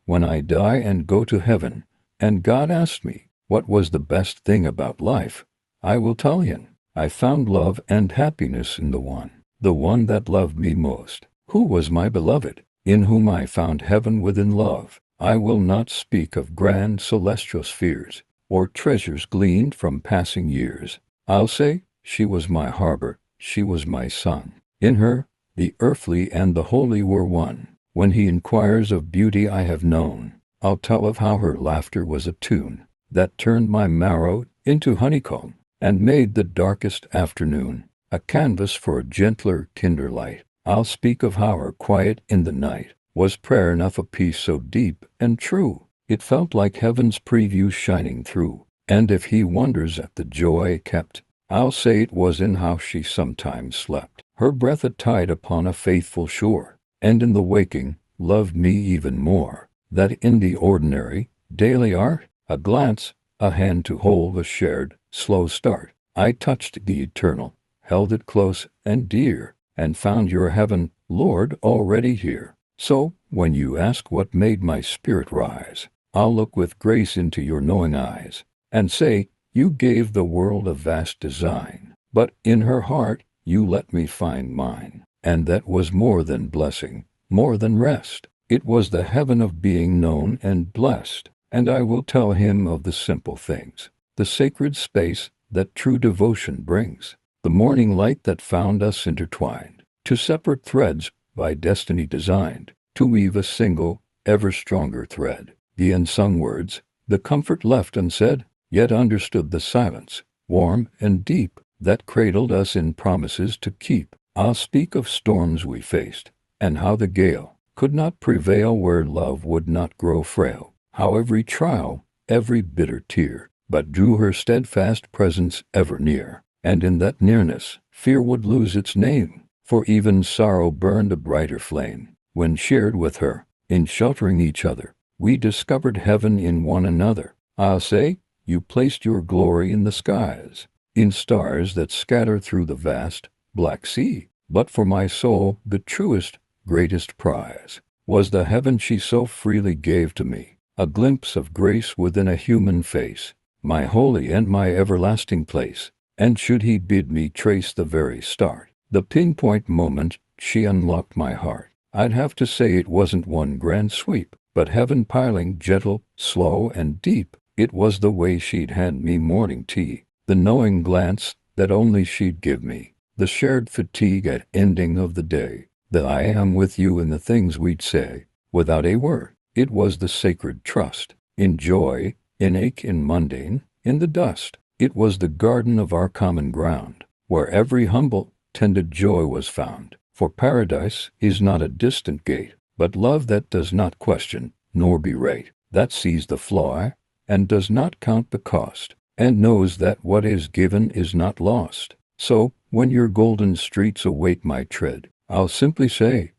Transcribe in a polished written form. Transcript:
When I die and go to heaven, and God asked me, what was the best thing about life? I will tell him, I found love and happiness in the one that loved me most, who was my beloved, in whom I found heaven within love. I will not speak of grand celestial spheres, or treasures gleaned from passing years. I'll say, she was my harbor, she was my sun. In her, the earthly and the holy were one. When he inquires of beauty I have known, I'll tell of how her laughter was a tune that turned my marrow into honeycomb, and made the darkest afternoon a canvas for a gentler, kinder light. I'll speak of how her quiet in the night was prayer enough, a peace so deep and true, it felt like heaven's preview shining through. And if he wonders at the joy kept, I'll say it was in how she sometimes slept, her breath a tide upon a faithful shore, and in the waking, loved me even more. That in the ordinary, daily art, a glance, a hand to hold, a shared, slow start, I touched the eternal, held it close and dear, and found your heaven, Lord, already here. So, when you ask what made my spirit rise, I'll look with grace into your knowing eyes, and say, you gave the world a vast design, but in her heart you let me find mine. And that was more than blessing, more than rest. It was the heaven of being known and blessed. And I will tell him of the simple things, the sacred space that true devotion brings, the morning light that found us intertwined, to separate threads by destiny designed, to weave a single, ever stronger thread. The unsung words, the comfort left unsaid, yet understood, the silence, warm and deep, that cradled us in promises to keep. I'll speak of storms we faced, and how the gale could not prevail where love would not grow frail, how every trial, every bitter tear, but drew her steadfast presence ever near, and in that nearness, fear would lose its name, for even sorrow burned a brighter flame. When shared with her, in sheltering each other, we discovered heaven in one another. I'll say, you placed your glory in the skies, in stars that scatter through the vast, black sea. But for my soul, the truest, greatest prize was the heaven she so freely gave to me, a glimpse of grace within a human face, my holy and my everlasting place. And should he bid me trace the very start, the pinpoint moment she unlocked my heart, I'd have to say it wasn't one grand sweep, but heaven piling gentle, slow and deep. It was the way she'd hand me morning tea, the knowing glance that only she'd give me, the shared fatigue at ending of the day, that I am with you in the things we'd say, without a word. It was the sacred trust, in joy, in ache, in mundane, in the dust. It was the garden of our common ground, where every humble, tended joy was found. For paradise is not a distant gate, but love that does not question, nor berate, that sees the flaw, and does not count the cost, and knows that what is given is not lost. So, when your golden streets await my tread, I'll simply say,